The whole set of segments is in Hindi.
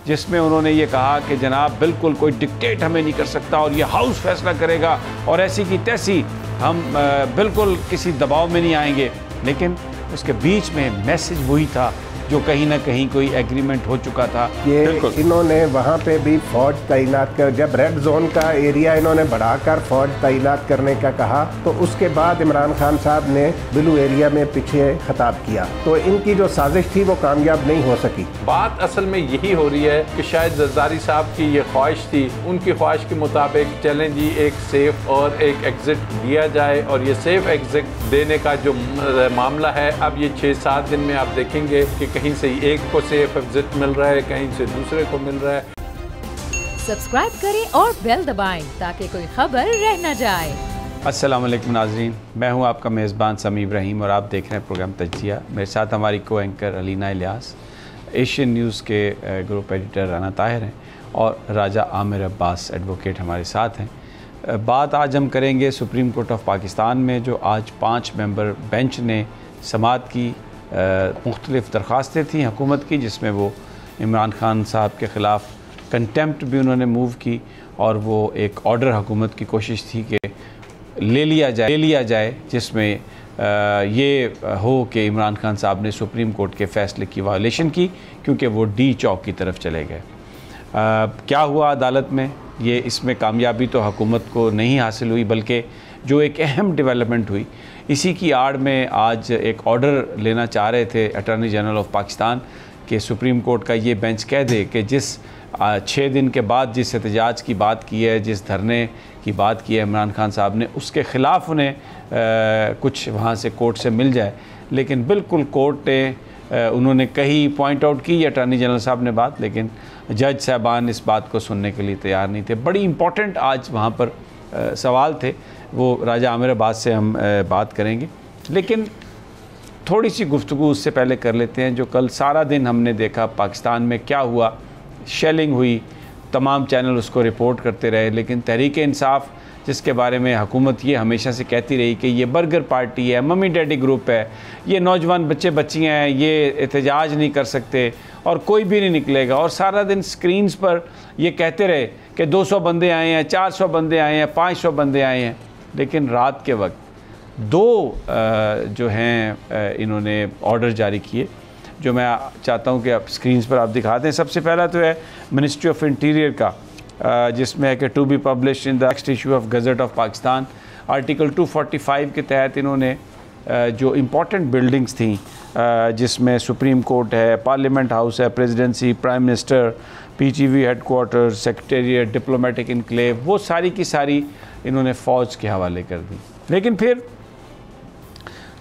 जिसमें उन्होंने ये कहा कि जनाब बिल्कुल कोई डिक्टेट हमें नहीं कर सकता और ये हाउस फैसला करेगा और ऐसी की तैसी, हम बिल्कुल किसी दबाव में नहीं आएंगे। लेकिन उसके बीच में मैसेज वही था जो कहीं ना कहीं कोई एग्रीमेंट हो चुका था। ये इन्होंने वहाँ पे भी फौज तैनात कर, जब रेड जोन का एरिया इन्होंने बढ़ाकर फौज तैनात करने का कहा तो उसके बाद इमरान खान साहब ने ब्लू एरिया में पीछे खिताब किया, तो इनकी जो साजिश थी वो कामयाब नहीं हो सकी। बात असल में यही हो रही है कि शायद जरदारी साहब की ये ख्वाहिश थी, उनकी ख्वाहिश के मुताबिक चलें जी एक सेफ और एक एग्जिट दिया जाए, और ये सेफ एग्जिट देने का जो मामला है अब ये 6-7 दिन में आप देखेंगे कि कहीं से एक को सेफ एग्जिट मिल रहा है, कहीं से दूसरे को मिल रहा है। सब्सक्राइब करें और बेल दबाएं ताकि कोई खबर रह न जाए। अस्सलाम वालेकुम नाज़रीन, मैं हूं आपका मेज़बान समी इब्राहिम और आप देख रहे हैं प्रोग्राम तज्जिया। मेरे साथ हमारी को anchor Alina Ilyas, Asian news के ग्रुप एडिटर राना ताहिर हैं और राजा आमिर अब्बास एडवोकेट हमारे साथ हैं। बात आज हम करेंगे सुप्रीम कोर्ट ऑफ पाकिस्तान में जो आज 5 मेंबर बेंच ने समाअत की मुख्तलिफ़ दरख्वास्तें थी हुकूमत की, जिसमें वो इमरान खान साहब के ख़िलाफ़ कंटेम्प्ट भी उन्होंने मूव की और वो एक ऑर्डर हुकूमत की कोशिश थी कि ले लिया जाए जिसमें ये हो कि इमरान खान साहब ने सुप्रीम कोर्ट के फ़ैसले की वायलेशन की क्योंकि वो डी चौक की तरफ चले गए। क्या हुआ अदालत में, ये इसमें कामयाबी तो हुकूमत को नहीं हासिल हुई, बल्कि जो एक अहम डेवलपमेंट हुई इसी की आड़ में आज एक ऑर्डर लेना चाह रहे थे अटॉर्नी जनरल ऑफ पाकिस्तान कि सुप्रीम कोर्ट का ये बेंच कह दे कि जिस 6 दिन के बाद जिस एहतजाज की बात की है, जिस धरने की बात की है इमरान खान साहब ने, उसके ख़िलाफ़ उन्हें कुछ वहाँ से कोर्ट से मिल जाए। लेकिन बिल्कुल कोर्ट ने उन्होंने कहीं पॉइंट आउट की अटॉर्नी जनरल साहब ने बात, लेकिन जज साहबान इस बात को सुनने के लिए तैयार नहीं थे। बड़ी इम्पॉर्टेंट आज वहाँ पर सवाल थे, वो राजा आमिर अब्बास से हम बात करेंगे, लेकिन थोड़ी सी गुफ्तगू उससे पहले कर लेते हैं। जो कल सारा दिन हमने देखा पाकिस्तान में क्या हुआ, शेलिंग हुई, तमाम चैनल उसको रिपोर्ट करते रहे, लेकिन तहरीक इंसाफ जिसके बारे में हुकूमत ये हमेशा से कहती रही कि ये बर्गर पार्टी है, मम्मी डैडी ग्रुप है, ये नौजवान बच्चे बच्चियाँ हैं, ये एहतजाज नहीं कर सकते और कोई भी नहीं निकलेगा, और सारा दिन स्क्रीन्स पर ये कहते रहे कि 200 बंदे आए हैं, 400 बंदे आए हैं, 500 बंदे आए हैं। लेकिन रात के वक्त 2 जो हैं इन्होंने ऑर्डर जारी किए जो मैं चाहता हूं कि आप स्क्रीन्स पर आप दिखा दें। सबसे पहला तो है मिनिस्ट्री ऑफ इंटीरियर का, जिसमें है कि to be publish in the next issue of gazette of Pakistan. Article 245 के तहत इन्होंने जो इम्पॉर्टेंट बिल्डिंग्स थी जिसमें सुप्रीम कोर्ट है, पार्लियामेंट हाउस है, presidency, prime minister, PTV headquarter, secretariat, diplomatic enclave, वो सारी की सारी इन्होंने फ़ौज के हवाले कर दी। लेकिन फिर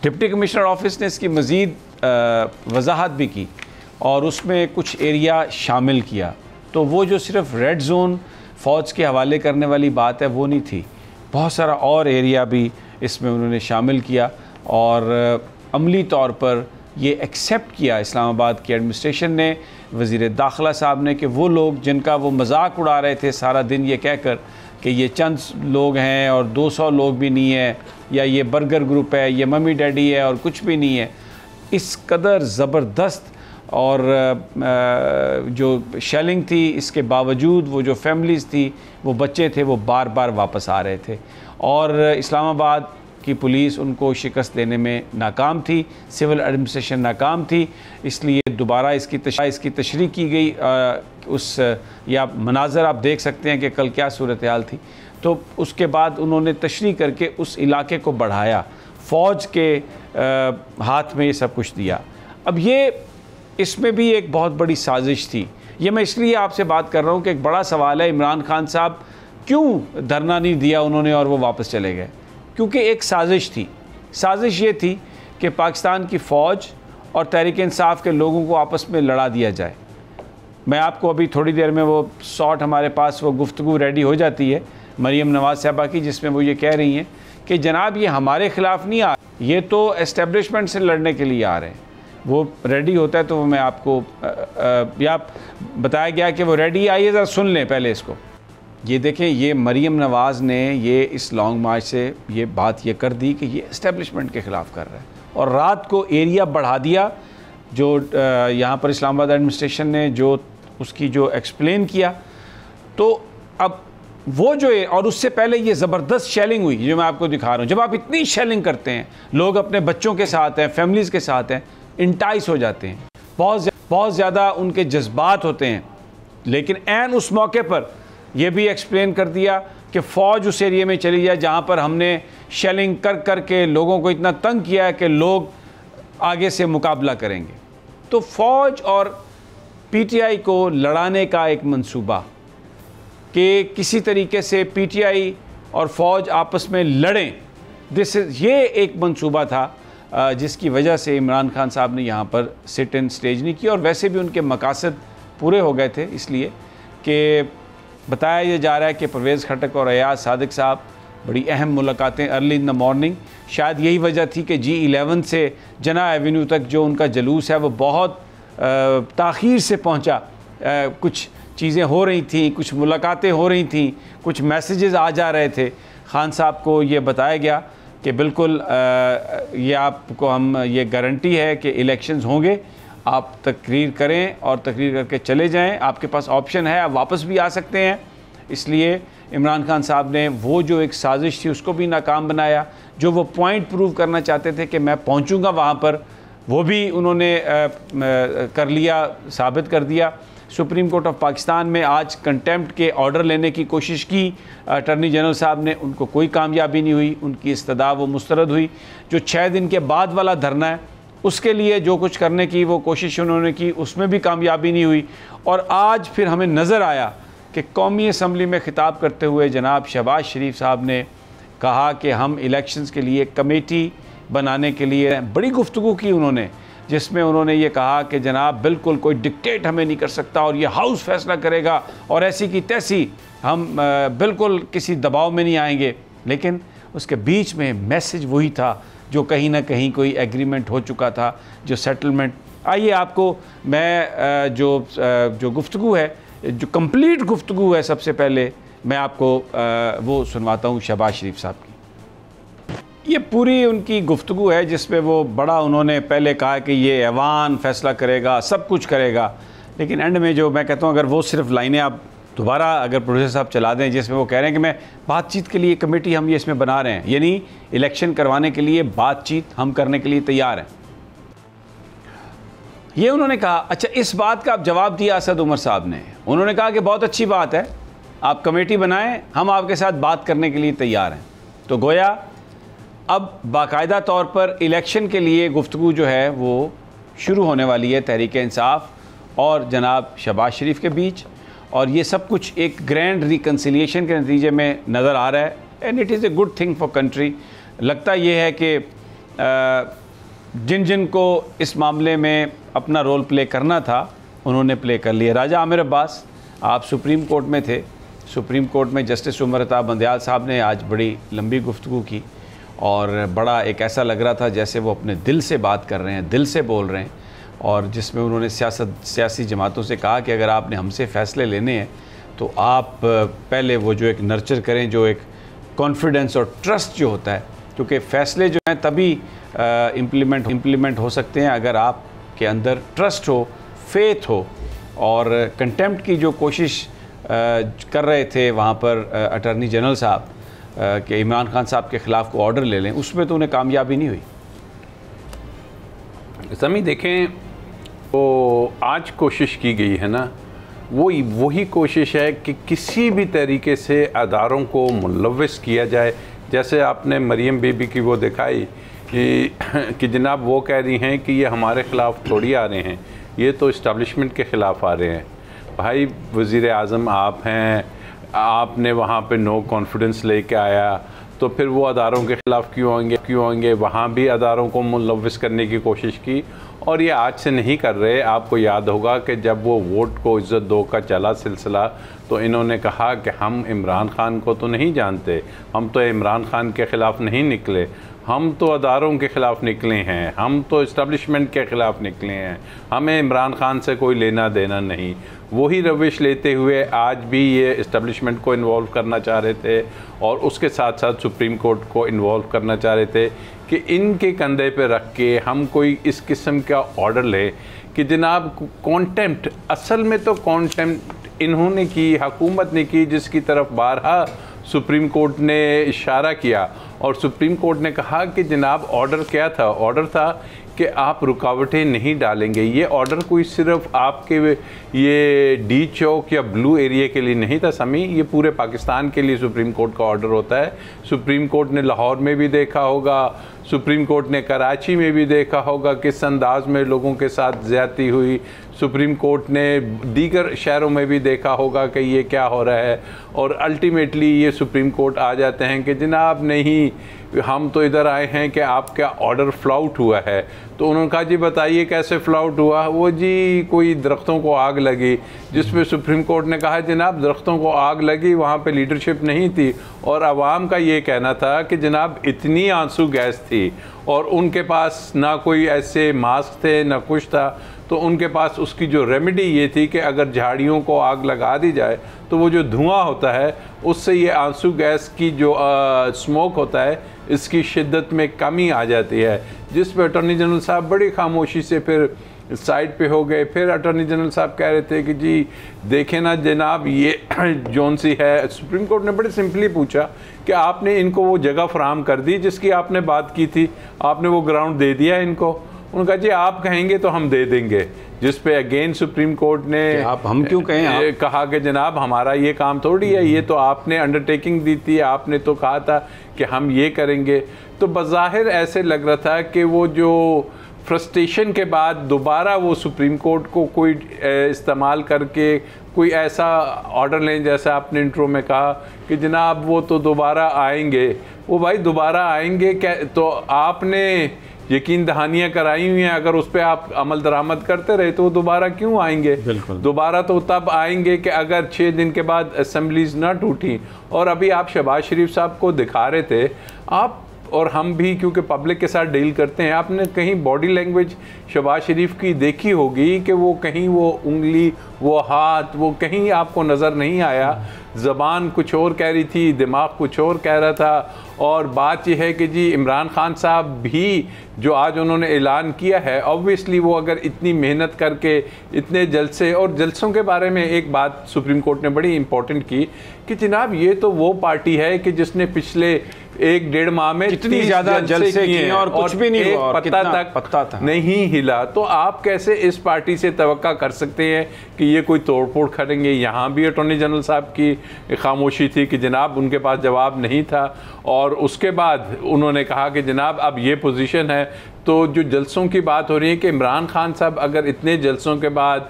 डिप्टी कमिश्नर ऑफिस ने इसकी मज़ीद वजाहत भी की और उसमें कुछ एरिया शामिल किया। तो वो जो सिर्फ रेड जोन फ़ौज के हवाले करने वाली बात है वो नहीं थी, बहुत सारा और एरिया भी इसमें उन्होंने शामिल किया और अमली तौर पर ये एक्सेप्ट किया इस्लामाबाद की एडमिनिस्ट्रेशन ने, वज़ीर दाखिला साहब ने, कि वो लोग जिनका वो मजाक उड़ा रहे थे सारा दिन ये कहकर कि ये चंद लोग हैं और 200 लोग भी नहीं है, या ये बर्गर ग्रुप है, ये मम्मी डैडी है और कुछ भी नहीं है, इस कदर ज़बरदस्त और जो शेलिंग थी इसके बावजूद वो जो फैमिलीज़ थी, वो बच्चे थे, वो बार बार वापस आ रहे थे और इस्लामाबाद की पुलिस उनको शिकस्त देने में नाकाम थी, सिविल एडमिनिस्ट्रेशन नाकाम थी, इसलिए दोबारा इसकी तशरीह की गई। या मनाज़र आप देख सकते हैं कि कल क्या सूरत हाल थी। तो उसके बाद उन्होंने तशरीह करके उस इलाके को बढ़ाया, फ़ौज के हाथ में ये सब कुछ दिया। अब ये इसमें भी एक बहुत बड़ी साजिश थी। ये मैं इसलिए आपसे बात कर रहा हूँ कि एक बड़ा सवाल है, इमरान खान साहब क्यों धरना नहीं दिया उन्होंने और वो वापस चले गए? क्योंकि एक साजिश थी। साजिश ये थी कि पाकिस्तान की फ़ौज और तहरीक इंसाफ के लोगों को आपस में लड़ा दिया जाए। मैं आपको अभी थोड़ी देर में वो शॉट हमारे पास वो गुफ्तगू रेडी हो जाती है मरीम नवाज़ साहबा की, जिसमें वो ये कह रही हैं कि जनाब ये हमारे ख़िलाफ़ नहीं आ, ये तो एस्टेब्लिशमेंट से लड़ने के लिए आ रहे हैं। वो रेडी होता है तो मैं आपको या बताया गया कि वो रेडी, आइए ज़रा सुन लें पहले इसको। ये देखें, ये मरीम नवाज़ ने ये इस लॉन्ग मार्च से ये बात ये कर दी कि ये एस्टेब्लिशमेंट के ख़िलाफ़ कर रहा है और रात को एरिया बढ़ा दिया। जो यहाँ पर इस्लामाबाद एडमिनिस्ट्रेशन ने जो उसकी जो एक्सप्लेन किया। तो अब वो जो है, और उससे पहले ये ज़बरदस्त शेलिंग हुई जो मैं आपको दिखा रहा हूँ। जब आप इतनी शेलिंग करते हैं, लोग अपने बच्चों के साथ हैं, फैमिलीज़ के साथ हैं, इंटाइस हो जाते हैं, बहुत ज़्यादा उनके जज्बात होते हैं। लेकिन ऐन उस मौके पर यह भी एक्सप्लेन कर दिया कि फ़ौज उस एरिया में चली जाए जहाँ पर हमने शेलिंग कर के लोगों को इतना तंग किया है कि लोग आगे से मुकाबला करेंगे। तो फ़ौज और पीटीआई को लड़ाने का एक मंसूबा कि किसी तरीके से पीटीआई और फ़ौज आपस में लड़ें, ये एक मंसूबा था जिसकी वजह से इमरान खान साहब ने यहाँ पर सिट इन स्टेज नहीं की। और वैसे भी उनके मकासद पूरे हो गए थे, इसलिए कि बताया यह जा रहा है कि परवेज़ खटक और अयाज सादिक साहब बड़ी अहम मुलाकातें अर्ली इन द मॉर्निंग। शायद यही वजह थी कि G11 से जना एवेन्यू तक जो उनका जलूस है वो बहुत ताख़ीर से पहुंचा। कुछ चीज़ें हो रही थी, कुछ मुलाकातें हो रही थी, कुछ मैसेजेस आ जा रहे थे। खान साहब को ये बताया गया कि बिल्कुल ये आपको हम ये गारंटी है कि इलेक्शंस होंगे, आप तकरीर करें और तकरीर करके चले जाएं, आपके पास ऑप्शन है, आप वापस भी आ सकते हैं। इसलिए इमरान खान साहब ने वो जो एक साजिश थी उसको भी नाकाम बनाया। जो वो पॉइंट प्रूव करना चाहते थे कि मैं पहुंचूंगा वहाँ पर, वो भी उन्होंने कर लिया, साबित कर दिया। सुप्रीम कोर्ट ऑफ पाकिस्तान में आज कंटेम्प्ट के ऑर्डर लेने की कोशिश की अटॉर्नी जनरल साहब ने, उनको कोई कामयाबी नहीं हुई, उनकी इस्तदा वो मुस्तरद हुई। जो 6 दिन के बाद वाला धरना है उसके लिए जो कुछ करने की वो कोशिश उन्होंने की, उसमें भी कामयाबी नहीं हुई। और आज फिर हमें नज़र आया कि कौमी असम्बली में ख़िताब करते हुए जनाब शहबाज शरीफ साहब ने कहा कि हम इलेक्शंस के लिए कमेटी बनाने के लिए बड़ी गुफ्तगू की उन्होंने, जिसमें उन्होंने ये कहा कि जनाब बिल्कुल कोई डिक्टेट हमें नहीं कर सकता और ये हाउस फैसला करेगा और ऐसी की तैसी, हम बिल्कुल किसी दबाव में नहीं आएंगे। लेकिन उसके बीच में मैसेज वही था जो कहीं ना कहीं कोई एग्रीमेंट हो चुका था, जो सेटलमेंट। आइए आपको मैं जो गुफ्तगू है, जो कंप्लीट गुफ्तगू है, सबसे पहले मैं आपको वो सुनवाता हूँ शहबाज शरीफ साहब की। ये पूरी उनकी गुफ्तगू है जिसमें वो बड़ा उन्होंने पहले कहा कि ये ऐवान फैसला करेगा, सब कुछ करेगा। लेकिन एंड में जो मैं कहता हूँ, अगर वो सिर्फ लाइनें आप दोबारा अगर प्रोड्यूसर साहब चला दें, जिसमें वो कह रहे हैं कि मैं बातचीत के लिए कमेटी हम ये इसमें बना रहे हैं, यानी इलेक्शन करवाने के लिए बातचीत हम करने के लिए तैयार हैं, ये उन्होंने कहा। अच्छा, इस बात का आप जवाब दिया असद उमर साहब ने। उन्होंने कहा कि बहुत अच्छी बात है, आप कमेटी बनाएं, हम आपके साथ बात करने के लिए तैयार हैं। तो गोया अब बाकायदा तौर पर इलेक्शन के लिए गुफ्तगू जो है वो शुरू होने वाली है तहरीक इंसाफ और जनाब शहबाज शरीफ के बीच। और ये सब कुछ एक ग्रैंड रिकन्सिलिएशन के नतीजे में नज़र आ रहा है, and it is a good thing for country. लगता ये है कि जिन जिन को इस मामले में अपना रोल प्ले करना था उन्होंने प्ले कर लिया। राजा आमिर अब्बास, आप सुप्रीम कोर्ट में थे, सुप्रीम कोर्ट में जस्टिस उमर अता बंदयाल साहब ने आज बड़ी लंबी गुफ्तगू की और बड़ा एक ऐसा लग रहा था जैसे वो अपने दिल से बात कर रहे हैं, दिल से बोल रहे हैं। और जिसमें उन्होंने सियासी जमातों से कहा कि अगर आपने हमसे फ़ैसले लेने हैं तो आप पहले वो जो एक नर्चर करें, जो एक कॉन्फिडेंस और ट्रस्ट जो होता है, क्योंकि फ़ैसले जो हैं तभी इम्प्लीमेंट हो सकते हैं अगर आपके अंदर ट्रस्ट हो, फेथ हो। और कंटेम्प्ट की जो कोशिश कर रहे थे वहाँ पर अटॉर्नी जनरल साहब कि इमरान खान साहब के ख़िलाफ़ को ऑर्डर ले लें, उसमें तो उन्हें कामयाबी नहीं हुई। समी देखें, तो आज कोशिश की गई है ना, वही कोशिश है कि किसी भी तरीके से अदारों को मुलव्वस किया जाए। जैसे आपने मरियम बीबी की वो दिखाई कि जनाब वो कह रही हैं कि ये हमारे ख़िलाफ़ थोड़ी आ रहे हैं, ये तो इस्टेब्लिशमेंट के ख़िलाफ़ आ रहे हैं। भाई वज़ीर आज़म आप हैं, आपने वहाँ पे नो कॉन्फिडेंस लेके आया, तो फिर वो अदारों के ख़िलाफ़ क्यों होंगे? वहाँ भी अदारों को मुलव्वस करने की कोशिश की और ये आज से नहीं कर रहे। आपको याद होगा कि जब वो वोट को इज़्ज़त दो का चला सिलसिला, तो इन्होंने कहा कि हम इमरान खान को तो नहीं जानते, हम तो इमरान खान के ख़िलाफ़ नहीं निकले, हम तो अदारों के ख़िलाफ़ निकले हैं, हम तो इस्टेब्लिशमेंट के ख़िलाफ़ निकले हैं, हमें इमरान खान से कोई लेना देना नहीं। वही रविश लेते हुए आज भी ये इस्टेब्लिशमेंट को इन्वॉल्व करना चाह रहे थे और उसके साथ साथ सुप्रीम कोर्ट को इन्वॉल्व करना चाह रहे थे कि इनके कंधे पे रख के हम कोई इस किस्म का ऑर्डर लें कि जनाब कॉन्टेम्प्ट, असल में तो कॉन्टेम्प्ट इन्होंने की, हुकूमत ने की, जिसकी तरफ बारहा सुप्रीम कोर्ट ने इशारा किया। और सुप्रीम कोर्ट ने कहा कि जनाब ऑर्डर क्या था? ऑर्डर था कि आप रुकावटें नहीं डालेंगे। ये ऑर्डर कोई सिर्फ आपके ये डी चौक या ब्लू एरिया के लिए नहीं था समी, ये पूरे पाकिस्तान के लिए सुप्रीम कोर्ट का ऑर्डर होता है। सुप्रीम कोर्ट ने लाहौर में भी देखा होगा, सुप्रीम कोर्ट ने कराची में भी देखा होगा किस अंदाज में लोगों के साथ ज़्यादती हुई। सुप्रीम कोर्ट ने दीगर शहरों में भी देखा होगा कि ये क्या हो रहा है। और अल्टीमेटली ये सुप्रीम कोर्ट आ जाते हैं कि जनाब नहीं, हम तो इधर आए हैं कि आपका ऑर्डर फ्लाउट हुआ है। तो उन्होंने कहा जी बताइए कैसे फ्लाउट हुआ? वो जी कोई दरख्तों को आग लगी, जिस पे सुप्रीम कोर्ट ने कहा जनाब दरख्तों को आग लगी, वहाँ पे लीडरशिप नहीं थी। और आवाम का ये कहना था कि जनाब इतनी आंसू गैस थी और उनके पास ना कोई ऐसे मास्क थे ना कुछ था, तो उनके पास उसकी जो रेमेडी ये थी कि अगर झाड़ियों को आग लगा दी जाए तो वो जो धुआं होता है उससे ये आंसू गैस की जो स्मोक होता है इसकी शिद्दत में कमी आ जाती है। जिस पे अटॉर्नी जनरल साहब बड़ी खामोशी से फिर साइड पे हो गए। फिर अटॉर्नी जनरल साहब कह रहे थे कि जी देखें ना जनाब ये जौन सी है। सुप्रीम कोर्ट ने बड़े सिंपली पूछा कि आपने इनको वो जगह फराहम कर दी जिसकी आपने बात की थी, आपने वो ग्राउंड दे दिया इनको? उन्होंने कहा जी आप कहेंगे तो हम दे देंगे। जिस पे अगेन सुप्रीम कोर्ट ने आप हम क्यों कहें, कहा कि जनाब हमारा ये काम थोड़ी है, ये तो आपने अंडरटेकिंग दी थी, आपने तो कहा था कि हम ये करेंगे। तो बज़ाहिर ऐसे लग रहा था कि वो जो फ्रस्ट्रेशन के बाद दोबारा वो सुप्रीम कोर्ट को कोई इस्तेमाल करके कोई ऐसा ऑर्डर लें, जैसा आपने इंट्रो में कहा कि जनाब वो तो दोबारा आएंगे। वो भाई दोबारा आएंगे क्या? तो आपने यकीन दहानियाँ कराई हुई हैं, अगर उस पर आप अमल दरामद करते रहे तो वो दोबारा क्यों आएंगे? दोबारा तो तब आएंगे कि अगर 6 दिन के बाद असेंबलीज ना टूटी। और अभी आप शहबाज शरीफ साहब को दिखा रहे थे, आप और हम भी क्योंकि पब्लिक के साथ डील करते हैं, आपने कहीं बॉडी लैंग्वेज शहबाज शरीफ की देखी होगी कि वो कहीं वो उंगली, वो हाथ, वो कहीं आपको नज़र नहीं आया। ज़बान कुछ और कह रही थी, दिमाग कुछ और कह रहा था। और बात यह है कि जी इमरान खान साहब भी जो आज उन्होंने ऐलान किया है, ऑब्वियसली वो अगर इतनी मेहनत करके इतने जलसे, और जलसों के बारे में एक बात सुप्रीम कोर्ट ने बड़ी इंपॉर्टेंट की कि जनाब ये तो वो पार्टी है कि जिसने पिछले 1-1.5 माह में कितनी ज़्यादा जलसे किए और कुछ भी नहीं हुआ, और पत्ता तक नहीं हिला। तो आप कैसे इस पार्टी से तवक्का कर सकते हैं कि ये कोई तोड़फोड़ करेंगे? यहाँ भी अटॉर्नी जनरल साहब की खामोशी थी कि जनाब उनके पास जवाब नहीं था। और उसके बाद उन्होंने कहा कि जनाब अब ये पोजीशन है। तो जो जलसों की बात हो रही है कि इमरान खान साहब अगर इतने जलसों के बाद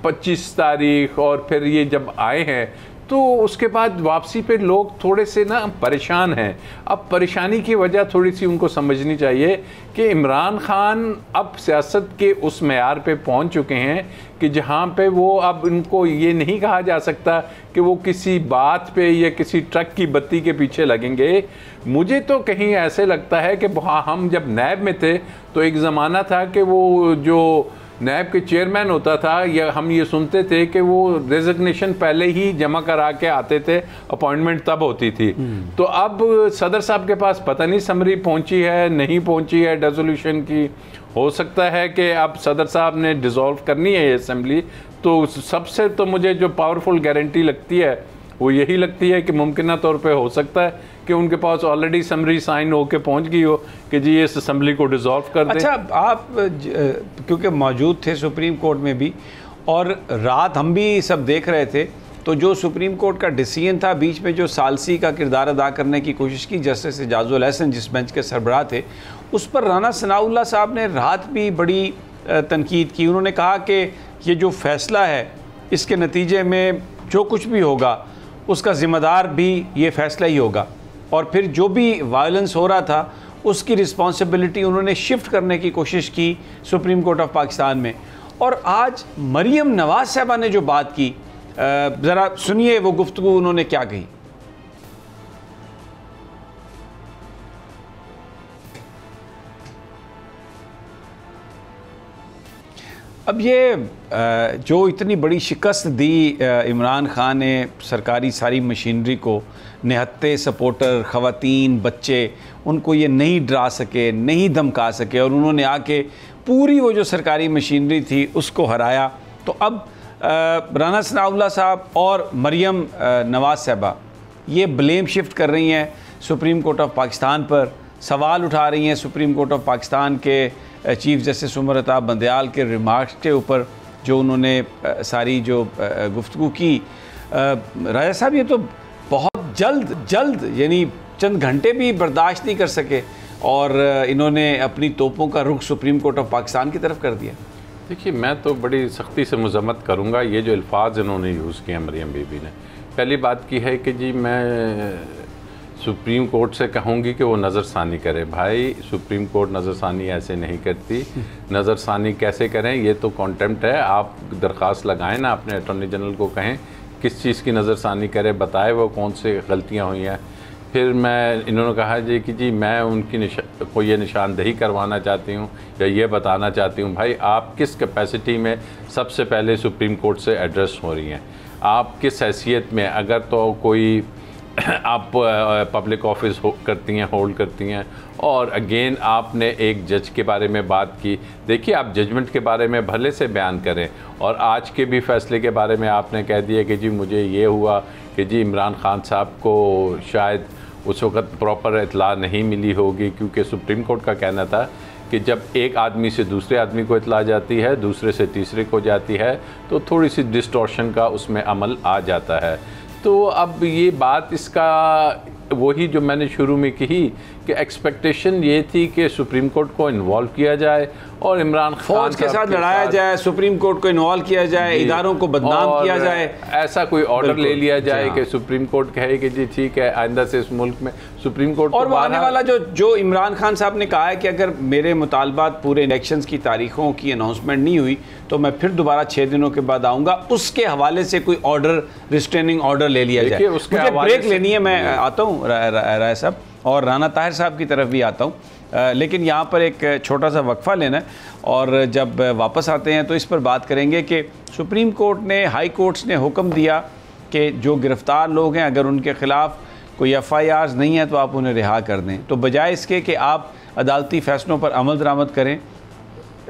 25 तारीख और फिर ये जब आए हैं तो उसके बाद वापसी पे लोग थोड़े से ना परेशान हैं। अब परेशानी की वजह थोड़ी सी उनको समझनी चाहिए कि इमरान खान अब सियासत के उस मेयार पे पहुंच चुके हैं कि जहां पे वो अब इनको ये नहीं कहा जा सकता कि वो किसी बात पे या किसी ट्रक की बत्ती के पीछे लगेंगे। मुझे तो कहीं ऐसे लगता है कि हम जब नैब में थे तो एक ज़माना था कि वो जो नैब के चेयरमैन होता था, या हम ये सुनते थे कि वो रेजिग्नेशन पहले ही जमा करा के आते थे, अपॉइंटमेंट तब होती थी। तो अब सदर साहब के पास पता नहीं समरी पहुंची है नहीं पहुंची है डिसोल्यूशन की। हो सकता है कि अब सदर साहब ने डिसॉल्व करनी है ये असेंबली। तो सबसे तो मुझे जो पावरफुल गारंटी लगती है वो यही लगती है कि मुमकिन तौर पे हो सकता है कि उनके पास ऑलरेडी समरी साइन होके पहुंच गई हो कि जी इस असेंबली को डिसॉल्व कर दें। अच्छा, आप क्योंकि मौजूद थे सुप्रीम कोर्ट में भी और रात हम भी सब देख रहे थे, तो जो सुप्रीम कोर्ट का डिसीजन था, बीच में जो सालसी का किरदार अदा करने की कोशिश की जस्टिस एजाजुल एहसन जिस बेंच के सरबराह थे, उस पर राना सनाउल्लाह साहब ने रात भी बड़ी तनकीद की। उन्होंने कहा कि ये जो फैसला है इसके नतीजे में जो कुछ भी होगा उसका ज़िम्मेदार भी ये फैसला ही होगा, और फिर जो भी वायलेंस हो रहा था उसकी रिस्पॉन्सिबिलिटी उन्होंने शिफ्ट करने की कोशिश की सुप्रीम कोर्ट ऑफ पाकिस्तान में। और आज मरियम नवाज़ साहबा ने जो बात की, ज़रा सुनिए वो गुफ्तगू उन्होंने क्या कही। अब ये जो इतनी बड़ी शिकस्त दी इमरान खान ने सरकारी सारी मशीनरी को, निहत्ते सपोर्टर, ख़वातीन, बच्चे, उनको ये नहीं डरा सके, नहीं धमका सके, और उन्होंने आके पूरी वो जो सरकारी मशीनरी थी उसको हराया। तो अब राना सनाउल्लाह साहब और मरियम नवाज़ साहबा ये ब्लेम शिफ्ट कर रही हैं सुप्रीम कोर्ट ऑफ पाकिस्तान पर, सवाल उठा रही हैं सुप्रीम कोर्ट ऑफ पाकिस्तान के चीफ जस्टिस उमर अता बंदयाल के रिमार्क्स के ऊपर जो उन्होंने सारी जो गुफ्तगू की। राजा साहब ये तो बहुत जल्द यानी चंद घंटे भी बर्दाश्त नहीं कर सके और इन्होंने अपनी तोपों का रुख सुप्रीम कोर्ट ऑफ पाकिस्तान की तरफ कर दिया। देखिए, मैं तो बड़ी सख्ती से मजम्मत करूँगा ये जो अल्फाज इन्होंने यूज़ किए मरियम बीबी ने। पहली बात की है कि जी मैं सुप्रीम कोर्ट से कहूँगी कि वो नज़रसानी करे। भाई, सुप्रीम कोर्ट नज़रसानी ऐसे नहीं करती। नज़रसानी कैसे करें, ये तो कॉन्टेम्प्ट है। आप दरख्वास्त लगाएं ना, अपने अटॉर्नी जनरल को कहें किस चीज़ की नज़रसानी करे, बताए वो कौन से गलतियाँ हुई हैं। फिर इन्होंने कहा जी कि जी मैं उनकी को ये निशानदही करवाना चाहती हूँ या ये बताना चाहती हूँ। भाई, आप किस कैपेसिटी में सबसे पहले सुप्रीम कोर्ट से एड्रेस हो रही हैं, आप किस हैसियत में, अगर तो कोई आप पब्लिक ऑफिस करती हैं, होल्ड करती हैं, और अगेन आपने एक जज के बारे में बात की। देखिए, आप जजमेंट के बारे में भले से बयान करें और आज के भी फैसले के बारे में आपने कह दिया कि जी मुझे ये हुआ कि जी इमरान खान साहब को शायद उस वक़्त प्रॉपर इतला नहीं मिली होगी, क्योंकि सुप्रीम कोर्ट का कहना था कि जब एक आदमी से दूसरे आदमी को इतला जाती है, दूसरे से तीसरे को जाती है, तो थोड़ी सी डिस्टॉर्शन का उसमें अमल आ जाता है। तो अब ये बात इसका वही जो मैंने शुरू में कही कि एक्सपेक्टेशन ये थी कि सुप्रीम कोर्ट को इन्वॉल्व किया जाए और इमरान खान फौज के साथ लड़ाया जाए, सुप्रीम कोर्ट को इन्वॉल्व किया जाए, इदारों को बदनाम किया जाए, ऐसा कोई ऑर्डर ले लिया जाए कि सुप्रीम कोर्ट कहे कि जी ठीक है, आइंदा से इस मुल्क में सुप्रीम कोर्ट और आने वाला जो इमरान खान साहब ने कहा है कि अगर मेरे मुतालबात पूरे इलेक्शंस की तारीखों की अनाउंसमेंट नहीं हुई तो मैं फिर दोबारा 6 दिनों के बाद आऊँगा, उसके हवाले से कोई ऑर्डर, रिस्ट्रेनिंग ऑर्डर ले लिया जाए। मुझे ब्रेक लेनी है, मैं आता हूँ राय साहब और राना ताहिर साहब की तरफ भी आता हूँ, लेकिन यहाँ पर एक छोटा सा वक्फा लेना है और जब वापस आते हैं तो इस पर बात करेंगे कि सुप्रीम कोर्ट ने, हाई कोर्ट्स ने हुक्म दिया कि जो गिरफ़्तार लोग हैं अगर उनके ख़िलाफ़ कोई FIRs नहीं है तो आप उन्हें रिहा कर दें। तो बजाय इसके कि आप अदालती फ़ैसलों पर अमल दरामद करें,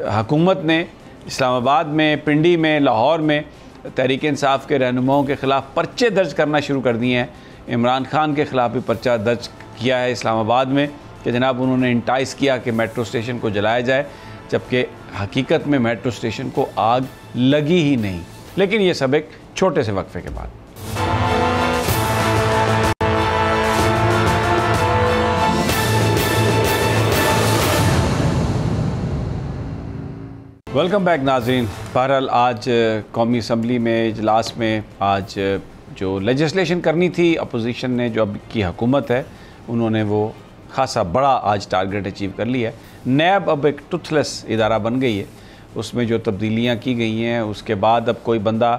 हुकूमत ने इस्लामाबाद में, पिंडी में, लाहौर में तहरीक इंसाफ के रहनुमाओं के ख़िलाफ़ पर्चे दर्ज करना शुरू कर दिए हैं। इमरान खान के ख़िलाफ़ भी पर्चा दर्ज किया है इस्लामाबाद में कि जनाब उन्होंने इंटाइस किया कि मेट्रो स्टेशन को जलाया जाए, जबकि हकीकत में मेट्रो स्टेशन को आग लगी ही नहीं। लेकिन ये सब एक छोटे से वक्फे के बाद। वेलकम बैक नाज़रीन। बहरहाल आज कौमी असम्बली में इजलास में आज जो लेजिस्लेशन करनी थी अपोजिशन ने, जो अब की हुकूमत है, उन्होंने वो खासा बड़ा आज टारगेट अचीव कर लिया है। नैब अब एक टूथलेस इदारा बन गई है, उसमें जो तब्दीलियाँ की गई हैं उसके बाद अब कोई बंदा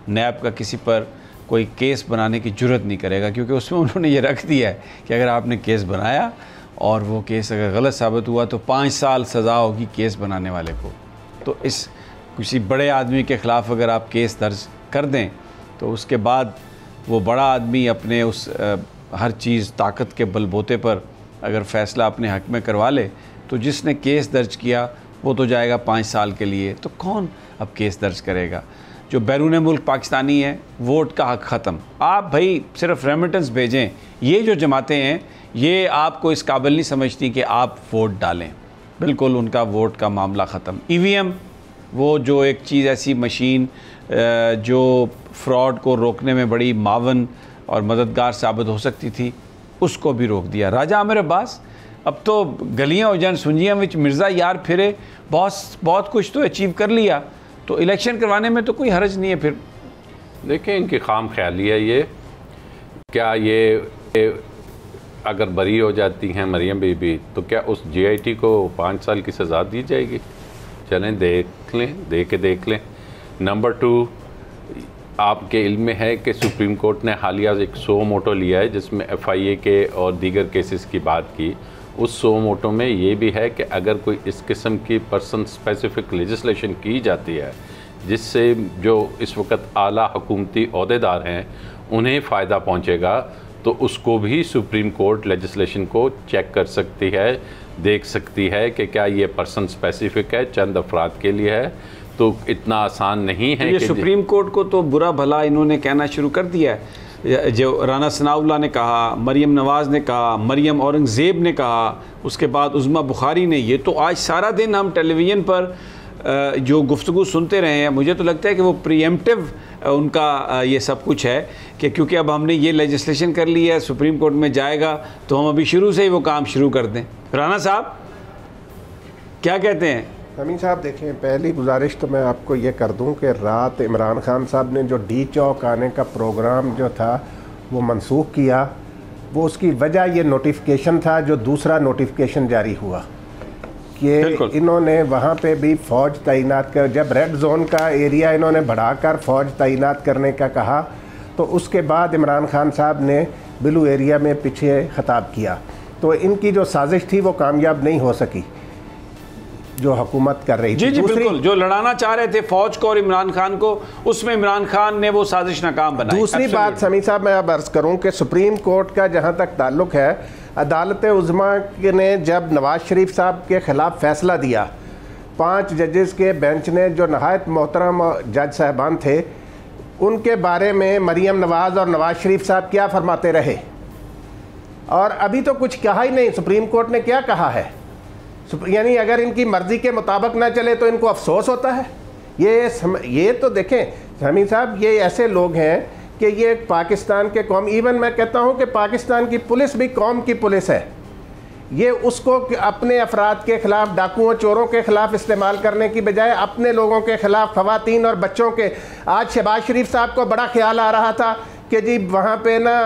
नैब का किसी पर कोई केस बनाने की जुर्रत नहीं करेगा, क्योंकि उसमें उन्होंने ये रख दिया है कि अगर आपने केस बनाया और वो केस अगर गलत साबित हुआ तो 5 साल सज़ा होगी केस बनाने वाले को। तो इस किसी बड़े आदमी के ख़िलाफ़ अगर आप केस दर्ज कर दें तो उसके बाद वो बड़ा आदमी अपने उस हर चीज़ ताकत के बलबूते पर अगर फ़ैसला अपने हक़ में करवा ले तो जिसने केस दर्ज किया वो तो जाएगा 5 साल के लिए। तो कौन अब केस दर्ज करेगा? जो बैरून मुल्क पाकिस्तानी है, वोट का हक़ ख़त्म। आप भाई सिर्फ रेमिटेंस भेजें। ये जो जमातें हैं ये आपको इस काबिल नहीं समझती कि आप वोट डालें, बिल्कुल उनका वोट का मामला ख़त्म। EVM वो जो एक चीज़ ऐसी मशीन जो फ्रॉड को रोकने में बड़ी मावन और मददगार साबित हो सकती थी, उसको भी रोक दिया। राजा आमिर अब्बास अब तो गलियां हो जान सुंजियां विच मिर्ज़ा यार फिरे, बहुत कुछ तो अचीव कर लिया, तो इलेक्शन करवाने में तो कोई हर्ज नहीं है। फिर देखिए, इनकी खाम ख्याली है ये। क्या ये अगर बरी हो जाती हैं मरियम बीबी तो क्या उस GIT को 5 साल की सज़ा दी जाएगी? चलें देख लें। नंबर 2, आपके इल्म में है कि सुप्रीम कोर्ट ने हालिया एक 100 मोटो लिया है जिसमें FIA के और दीगर केसेस की बात की। उस 100 मोटो में ये भी है कि अगर कोई इस किस्म की पर्सन स्पेसिफिक लेजिस्लेशन की जाती है जिससे जो इस वक्त आला हुकूमती ओहदेदार हैं उन्हें फ़ायदा पहुँचेगा, तो उसको भी सुप्रीम कोर्ट लेजिस्लेशन को चेक कर सकती है, देख सकती है कि क्या ये पर्सन स्पेसिफिक है, चंद अफराद के लिए है। तो इतना आसान नहीं है ये सुप्रीम कोर्ट को तो बुरा भला इन्होंने कहना शुरू कर दिया है। जो राना सनाउल्लाह ने कहा, मरियम नवाज़ ने कहा, मरियम औरंगज़ेब ने कहा, उसके बाद उज़्मा बुखारी ने, ये तो आज सारा दिन हम टेलीविज़न पर जो गुफ्तगू सुनते रहे हैं। मुझे तो लगता है कि वो प्रीएम्प्टिव उनका ये सब कुछ है कि क्योंकि अब हमने ये लेजिस्लेशन कर ली है, सुप्रीम कोर्ट में जाएगा तो हम अभी शुरू से ही वो काम शुरू कर दें। राना साहब क्या कहते हैं? अमीन साहब देखें, पहली गुजारिश तो मैं आपको ये कर दूं कि रात इमरान खान साहब ने जो डी चौक आने का प्रोग्राम जो था वो मनसूख किया, वो उसकी वजह ये नोटिफिकेशन था जो दूसरा नोटिफिकेशन जारी हुआ कि इन्होंने वहाँ पे भी फ़ौज तैनात कर, जब रेड जोन का एरिया इन्होंने बढ़ाकर फ़ौज तैनात करने का कहा तो उसके बाद इमरान खान साहब ने ब्लू एरिया में पीछे खिताब किया। तो इनकी जो साजिश थी वो कामयाब नहीं हो सकी जो हुकूमत कर रही थी। जी बिल्कुल, जो लड़ाना चाह रहे थे फ़ौज को और इमरान खान को, उसमें इमरान खान ने वो साजिश नाकाम बनाई। दूसरी बात समी साहब मैं अब अर्ज़ करूँ कि सुप्रीम कोर्ट का जहाँ तक ताल्लुक़ है, अदालत उज़्मा ने जब नवाज़ शरीफ साहब के ख़िलाफ़ फ़ैसला दिया, 5 जजेस के बेंच ने जो नहायत मोहतरम जज साहबान थे, उनके बारे में मरियम नवाज़ और नवाज़ शरीफ साहब क्या फरमाते रहे, और अभी तो कुछ कहा ही नहीं। सुप्रीम कोर्ट ने क्या कहा है? यानी अगर इनकी मर्ज़ी के मुताबिक ना चले तो इनको अफसोस होता है। ये तो देखें हमीद साहब, ये ऐसे लोग हैं कि ये पाकिस्तान के कौम, इवन मैं कहता हूँ कि पाकिस्तान की पुलिस भी कौम की पुलिस है। ये उसको अपने अफराद के ख़िलाफ़, डाकुओं चोरों के ख़िलाफ़ इस्तेमाल करने की बजाय अपने लोगों के ख़िलाफ़, ख़वातीन और बच्चों के। आज शहबाज शरीफ साहब को बड़ा ख्याल आ रहा था कि जी वहाँ पे ना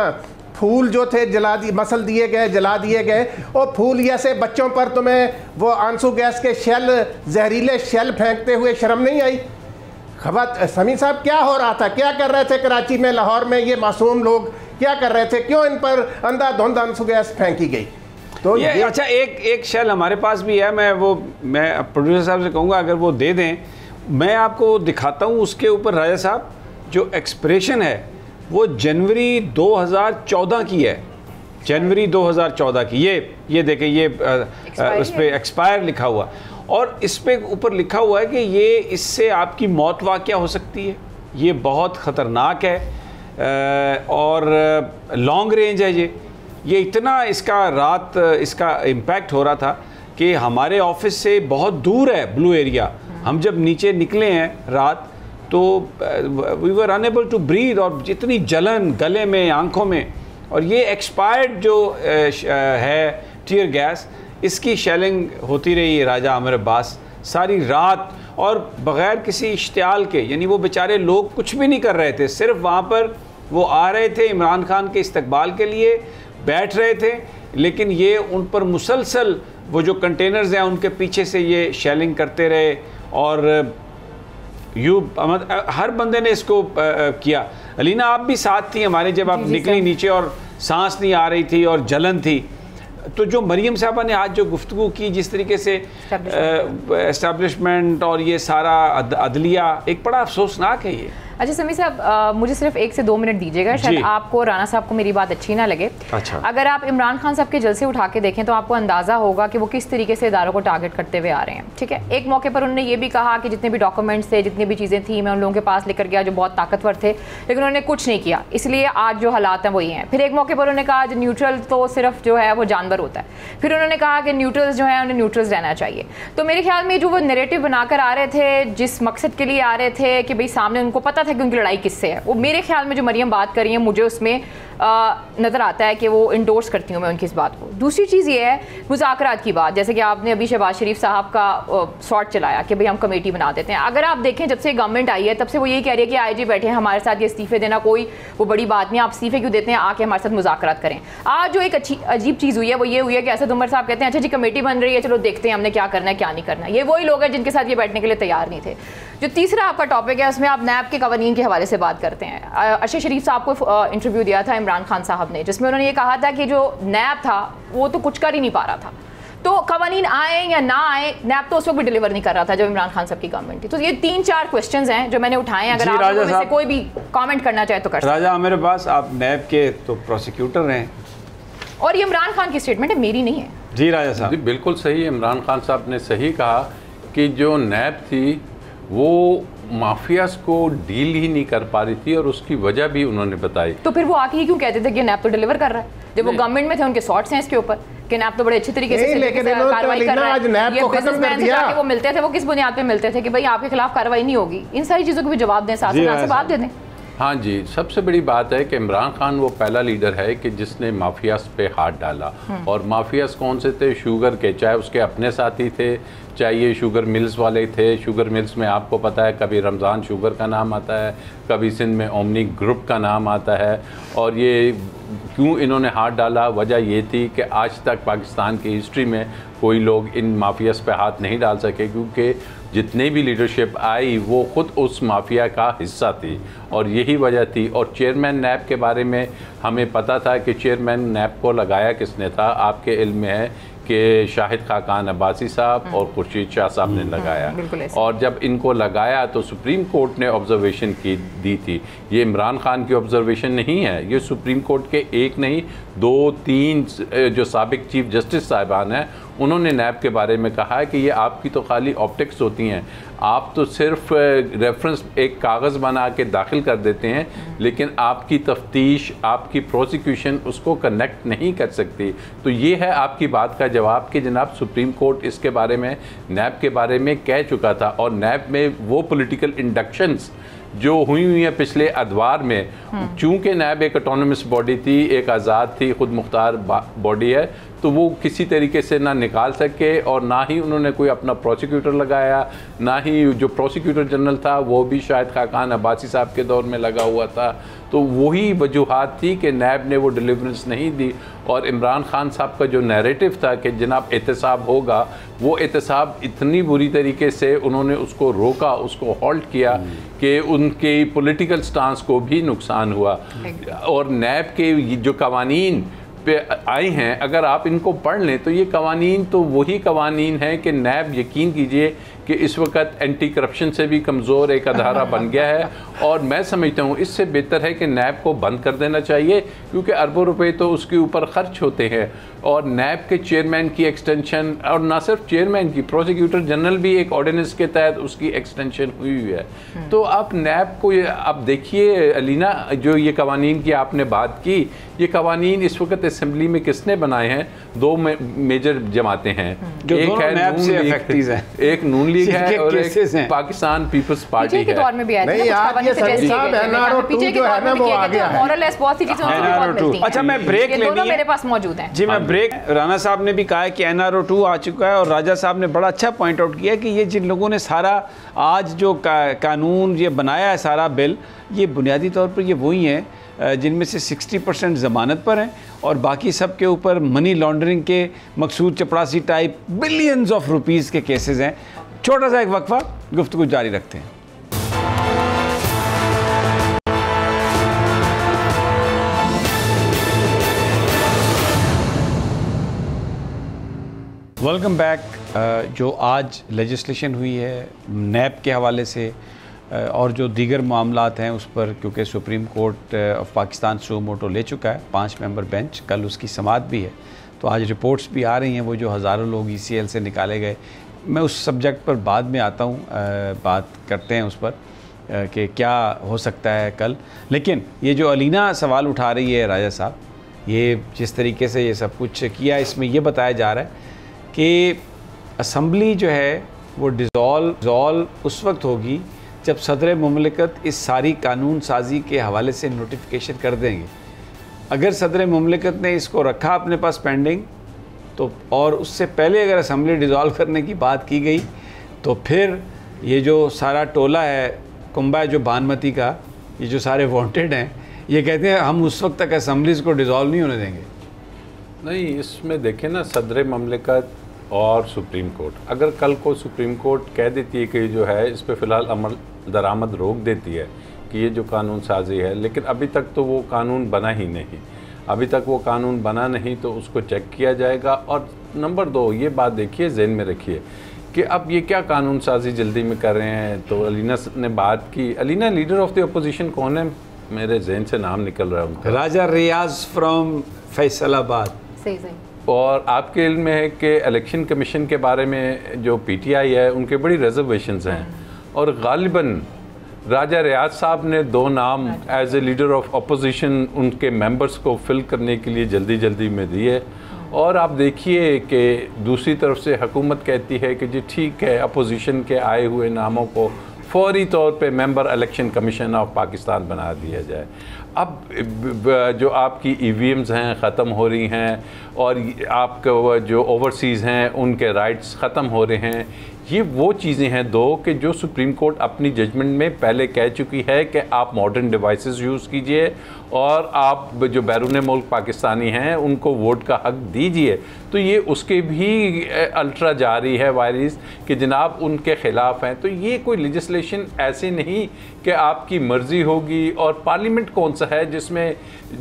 फूल जो थे मसल दिए गए, जला दिए गए, और फूल जैसे बच्चों पर तुम्हें वो आंसू गैस के शेल, जहरीले शेल फेंकते हुए शर्म नहीं आई? समी साहब क्या हो रहा था, क्या कर रहे थे कराची में, लाहौर में ये मासूम लोग क्या कर रहे थे? क्यों इन पर अंधाधुंध आंसू गैस फेंकी गई? तो ये अच्छा, एक शेल हमारे पास भी है, मैं प्रोड्यूसर साहब से कहूँगा अगर वो दे दें, मैं आपको दिखाता हूँ। उसके ऊपर राजा साहब जो एक्सप्रेशन है वो जनवरी 2014 की है, जनवरी 2014 की। ये देखें, ये उस पर एक्सपायर लिखा हुआ, और इस पे ऊपर लिखा हुआ है कि ये इससे आपकी मौत वाक़या हो सकती है, ये बहुत ख़तरनाक है और लॉन्ग रेंज है। ये इतना इसका इम्पैक्ट हो रहा था कि हमारे ऑफिस से बहुत दूर है ब्लू एरिया। हम जब नीचे निकले हैं रात तो we were unable to breathe, और जितनी जलन गले में, आंखों में, और ये एक्सपायर्ड जो है टीयर गैस, इसकी शेलिंग होती रही है राजा आमिर अब्बास सारी रात, और बग़ैर किसी इश्तियाल के। यानी वो बेचारे लोग कुछ भी नहीं कर रहे थे, सिर्फ वहाँ पर वो आ रहे थे इमरान खान के इस्तकबाल के लिए, बैठ रहे थे, लेकिन ये उन पर मुसलसल वो जो कंटेनर्स हैं उनके पीछे से ये शेलिंग करते रहे, और हर बंदे ने इसको किया। अलीना आप भी साथ थी हमारे जब आप निकली नीचे और सांस नहीं आ रही थी और जलन थी। तो जो मरियम साहबा ने आज जो गुफ्तगू की, जिस तरीके से एस्टेब्लिशमेंट और ये सारा अदलिया, एक बड़ा अफसोसनाक है ये। अच्छा समी साहब, मुझे सिर्फ 1 से 2 मिनट दीजिएगा, शायद आपको राना साहब को मेरी बात अच्छी ना लगे। अच्छा। अगर आप इमरान खान साहब के जलसे उठा के देखें तो आपको अंदाज़ा होगा कि वो किस तरीके से इदारों को टारगेट करते हुए आ रहे हैं। ठीक है, एक मौके पर उन्होंने ये भी कहा कि जितने भी डॉक्यूमेंट्स थे, जितनी भी चीज़ें थी, मैं उन लोगों के पास लेकर गया जो बहुत ताकतवर थे, लेकिन उन्होंने कुछ नहीं किया, इसलिए आज जो हालात हैं वही हैं। फिर एक मौके पर उन्होंने कहा जो न्यूट्रल तो सिर्फ जो है वो जानवर होता है। फिर उन्होंने कहा कि न्यूट्रल्स जो है उन्हें न्यूट्रल्स रहना चाहिए। तो मेरे ख्याल में जो वो नैरेटिव बनाकर आ रहे थे, जिस मकसद के लिए आ रहे थे कि भाई सामने उनको पता था कि उनकी लड़ाई किससे है, वो मेरे ख्याल में जो मरियम बात कर रही है मुझे उसमें नज़र आता है कि वो इंडोर्स करती हूँ मैं उनकी इस बात को। दूसरी चीज़ ये है मुज़ाकरात की बात, जैसे कि आपने अभी शहबाज शरीफ साहब का शॉट चलाया कि भाई हम कमेटी बना देते हैं। अगर आप देखें जब से गवर्नमेंट आई है तब से वो यही कह रही है कि आईजी बैठे हैं हमारे साथ, ये इस्तीफे देना कोई वो बड़ी बात नहीं, आप इस्तीफे क्यों देते हैं, आके हमारे साथ मुज़ाकरात करें। आज जो एक अजीब चीज़ हुई है वो ये हुई है कि असद उमर साहब कहते हैं अच्छा जी कमेटी बन रही है, चलो देखते हैं हमने क्या करना है क्या नहीं करना। ये वही लोग हैं जिनके साथ ये बैठने के लिए तैयार नहीं थे। जो तीसरा आपका टॉपिक है उसमें आप नैब के कवानीन के हवाले से बात करते हैं। अरशद शरीफ साहब को इंटरव्यू दिया था इमरान खान साहब ने, जिसमें उन्होंने ये कहा था कि जो नैब था वो तो कुछ कर ही नहीं पा रहा था। तो कवानीन आए या ना आए, नैब तो उस वक्त भी डिलीवर नहीं कर रहा था जब इमरान खान साहब की गवर्नमेंट थी। तो ये 3-4 क्वेश्चंस हैं जो मैंने उठाए हैं, अगर आप में से कोई भी कमेंट करना चाहे तो कर सकते हैं। राजा मेरे पास, आप नैब के तो प्रोसिक्यूटर हैं और ये इमरान खान की स्टेटमेंट है, मेरी नहीं है। जी राजा साहब। जी बिल्कुल सही, इमरान खान साहब ने सही कहा कि जो नैब थी वो माफियाज को डील ही नहीं कर पा रही थी और उसकी वजह भी उन्होंने बताई। तो फिर वो आके ही क्यों कहते थे कि नैब तो डिलीवर कर रहा है, जब वो गवर्नमेंट में थे उनके शॉर्ट्स हैं इसके ऊपर कि नैब तो बड़े अच्छे तरीके से कार्रवाई कर रहा है। ये बिजनेसमैन से जाके वो मिलते थे, वो किस बुनियाद पे मिलते थे कि भाई आपके खिलाफ कार्रवाई नहीं होगी? इन सारी चीज़ों को भी जवाब दें, साथ से बात दे दें। हाँ जी, सबसे बड़ी बात है कि इमरान खान वो पहला लीडर है कि जिसने माफियाज पे हाथ डाला। और माफियाज कौन से थे? शुगर के, चाहे उसके अपने साथी थे, चाहे ये शुगर मिल्स वाले थे। शुगर मिल्स में आपको पता है कभी रमज़ान शुगर का नाम आता है, कभी सिंध में ओमनी ग्रुप का नाम आता है। और ये क्यों इन्होंने हाथ डाला? वजह ये थी कि आज तक पाकिस्तान की हिस्ट्री में कोई लोग इन माफियाज पे हाथ नहीं डाल सके, क्योंकि जितने भी लीडरशिप आई वो ख़ुद उस माफिया का हिस्सा थी और यही वजह थी। और चेयरमैन नैब के बारे में हमें पता था कि चेयरमैन नैब को लगाया किसने था। आपके इल्म में है कि शाहिद खाकान अब्बासी साहब और खुर्शीद शाह साहब ने लगाया। और जब इनको लगाया तो सुप्रीम कोर्ट ने ऑब्जर्वेशन की दी थी। ये इमरान खान की ऑब्जर्वेशन नहीं है, ये सुप्रीम कोर्ट के एक नहीं 2-3 जो साबिक चीफ जस्टिस साहिबान हैं उन्होंने नैब के बारे में कहा है कि ये आपकी तो खाली ऑप्टिक्स होती हैं, आप तो सिर्फ रेफरेंस एक कागज़ बना के दाखिल कर देते हैं, लेकिन आपकी तफ्तीश, आपकी प्रोसिक्यूशन उसको कनेक्ट नहीं कर सकती। तो ये है आपकी बात का जवाब कि जनाब सुप्रीम कोर्ट इसके बारे में, नैब के बारे में कह चुका था। और नैब में वो पॉलिटिकल इंडक्शंस जो हुई हैं पिछले अदवार में, चूँकि नैब एक ऑटोनमस बॉडी थी, एक आज़ाद थी, खुद मुख्तार बॉडी है, तो वो किसी तरीके से ना निकाल सके और ना ही उन्होंने कोई अपना प्रोसिक्यूटर लगाया, ना ही जो प्रोसिक्यूटर जनरल था वो भी शाहिद खाकान अब्बासी साहब के दौर में लगा हुआ था। तो वही वजूहात थी कि नैब ने वो डिलीवरेंस नहीं दी। और इमरान खान साहब का जो नैरेटिव था कि जनाब एहतसाब होगा, वो एहतसाब इतनी बुरी तरीके से उन्होंने उसको रोका, उसको हॉल्ट किया कि उनके पॉलिटिकल स्टांस को भी नुकसान हुआ। और नैब के जो कवानीन पे आए हैं, अगर आप इनको पढ़ लें तो ये कवानीन तो वही कवानीन हैं कि नैब, यकीन कीजिए कि इस वक्त एंटी करप्शन से भी कमज़ोर एक अदारा बन गया है। और मैं समझता हूँ इससे बेहतर है कि नैब को बंद कर देना चाहिए, क्योंकि अरबों रुपए तो उसके ऊपर ख़र्च होते हैं। और नैब के चेयरमैन की एक्सटेंशन, और ना सिर्फ चेयरमैन की, प्रोसिक्यूटर जनरल भी एक ऑर्डिनेंस के तहत उसकी एक्सटेंशन हुई हुई है। तो आप नैब को अब देखिए अलीना, जो ये कवानीन की आपने बात की, ये कवानीन इस वक्त असेंबली में किसने बनाए हैं? 2 मेजर जमातें हैं, एक है नून लीग, एक नून लीग है और एक पाकिस्तान पीपल्स पार्टी है। अच्छा मैं ब्रेक लेनी है, मेरे पास मौजूद है। जी मैं ब्रेक। राना साहब ने भी कहा है कि NRO2 आ चुका है और राजा साहब ने बड़ा अच्छा पॉइंट आउट किया कि ये जिन लोगों ने सारा आज जो कानून ये बनाया है, सारा बिल, ये बुनियादी तौर पर ये वही हैं जिनमें से 60% ज़मानत पर हैं और बाकी सब के ऊपर मनी लॉन्ड्रिंग के, मकसूद चपरासी टाइप बिलियंस ऑफ रुपीज़ के केसेस हैं। छोटा सा एक वक्फा, गुफ्तगू जारी रखते हैं। Welcome back. जो आज लेजिस्लेशन हुई है नैब के हवाले से और जो दीगर मामलात हैं उस पर, क्योंकि सुप्रीम कोर्ट ऑफ पाकिस्तान सो मोटो ले चुका है 5 मेंबर बेंच, कल उसकी समाअत भी है, तो आज रिपोर्ट्स भी आ रही हैं। वो जो हज़ारों लोग ECL से निकाले गए, मैं उस सब्जेक्ट पर बाद में आता हूँ, बात करते हैं उस पर कि क्या हो सकता है कल। लेकिन ये जो अलीना सवाल उठा रही है राजा साहब, ये जिस तरीके से ये सब कुछ किया, इसमें ये बताया जा रहा है कि असम्बली जो है वो डिज़ोल्व उस वक्त होगी जब सदर मुमलिकत इस सारी कानून साजी के हवाले से नोटिफिकेशन कर देंगे। अगर सदर मुमलिकत ने इसको रखा अपने पास पेंडिंग, तो और उससे पहले अगर असम्बली डिज़ोल्व करने की बात की गई, तो फिर ये जो सारा टोला है कुंबा जो बानमती का, ये जो सारे वांटेड हैं, ये कहते हैं हम उस वक्त तक असम्बलीज़ को डिज़ोल्व नहीं होने देंगे। नहीं, इसमें देखें ना, सदर मुमलिकत और सुप्रीम कोर्ट, अगर कल को सुप्रीम कोर्ट कह देती है कि जो है इस पर फ़िलहाल अमल दरामद रोक देती है कि ये जो कानून साजी है, लेकिन अभी तक तो वो कानून बना ही नहीं, अभी तक वो कानून बना नहीं, तो उसको चेक किया जाएगा। और नंबर 2 ये बात देखिए, जहन में रखिए कि अब ये क्या कानून साजी जल्दी में कर रहे हैं। तो अलीना ने बात की, Alina leader of the opposition कौन है? मेरे जहन से नाम निकल रहा है उनका, राजा रियाज फ्रॉम फैसलाबाद। सही। और आपके इल्म में है कि इलेक्शन कमीशन के बारे में जो पीटीआई है उनके बड़ी रिजर्वेशंस हैं, और गालिबन राजा रियाज साहब ने 2 नाम as a leader of opposition उनके मेंबर्स को फिल करने के लिए जल्दी जल्दी में दिए। और आप देखिए कि दूसरी तरफ से हुकूमत कहती है कि जी ठीक है, अपोजिशन के आए हुए नामों को फौरी तौर पे member election commission of Pakistan बना दिया जाए। अब जो आपकी EVMs हैं ख़त्म हो रही हैं, और आपके जो ओवरसीज़ हैं उनके राइट्स ख़त्म हो रहे हैं। ये वो चीज़ें हैं 2 कि जो सुप्रीम कोर्ट अपनी जजमेंट में पहले कह चुकी है कि आप मॉडर्न डिवाइसेस यूज़ कीजिए और आप जो बैरून मुल्क पाकिस्तानी हैं उनको वोट का हक दीजिए। तो ये उसके भी अल्ट्रा जारी है वायरस कि जनाब उनके ख़िलाफ़ हैं। तो ये कोई लेजिस्लेशन ऐसे नहीं कि आपकी मर्ज़ी होगी। और पार्लियामेंट कौन सा है जिसमें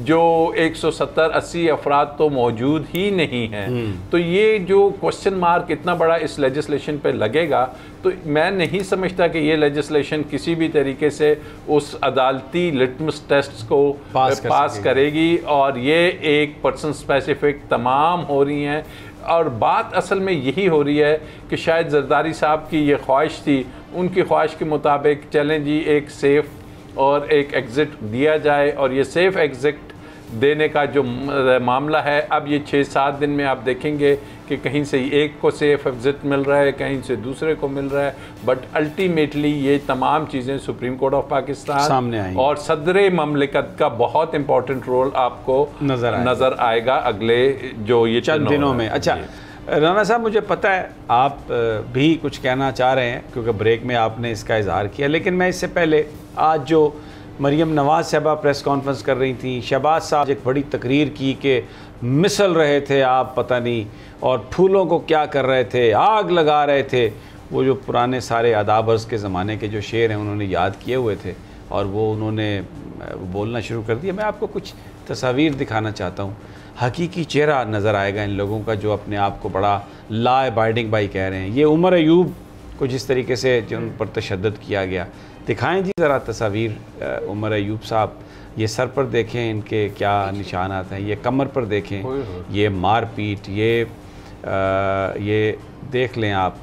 जो 170-80 अफराद तो मौजूद ही नहीं हैं। तो ये जो क्वेश्चन मार्क इतना बड़ा इस लेजिस्लेशन पे लगेगा, तो मैं नहीं समझता कि ये लेजिस्लेशन किसी भी तरीके से उस अदालती लिटमस टेस्ट को पास करेगी। और ये एक पर्सन स्पेसिफिक तमाम हो रही हैं। और बात असल में यही हो रही है कि शायद जरदारी साहब की ये ख्वाहिश थी, उनकी ख्वाहिश के मुताबिक चलें जी एक सेफ़ और एक एग्ज़िट दिया जाए। और ये सेफ़ एग्ज़िट देने का जो मामला है, अब ये 6-7 दिन में आप देखेंगे कि कहीं से एक को सेफ़ एग्ज़िट मिल रहा है, कहीं से दूसरे को मिल रहा है। बट अल्टीमेटली ये तमाम चीज़ें सुप्रीम कोर्ट ऑफ पाकिस्तान सामने आएंगी, और सदर ममलिकत का बहुत इंपॉर्टेंट रोल आपको नज़र आएगा अगले जो ये चंद दिनों में। अच्छा राना साहब, मुझे पता है आप भी कुछ कहना चाह रहे हैं क्योंकि ब्रेक में आपने इसका इजहार किया, लेकिन मैं इससे पहले आज जो मरियम नवाज़ साहबा प्रेस कॉन्फ्रेंस कर रही थी, शहबाज साहब एक बड़ी तकरीर की कि मिसल रहे थे आप पता नहीं, और फूलों को क्या कर रहे थे, आग लगा रहे थे। वो जो पुराने सारे आदाबर्स के ज़माने के जो शेर हैं उन्होंने याद किए हुए थे और वो उन्होंने बोलना शुरू कर दिया। मैं आपको कुछ तस्वीर दिखाना चाहता हूँ। हकीकी चेहरा नज़र आएगा इन लोगों का जो अपने आप को बड़ा ला अबाइडिंग बाई कह रहे हैं। ये उमर अयूब को जिस तरीके से जो उन पर तशद्दुद किया गया, दिखाएं जी ज़रा तस्वीर उमर अयूब साहब। ये सर पर देखें इनके क्या निशानात हैं, ये कमर पर देखें, ये मारपीट, ये देख लें आप।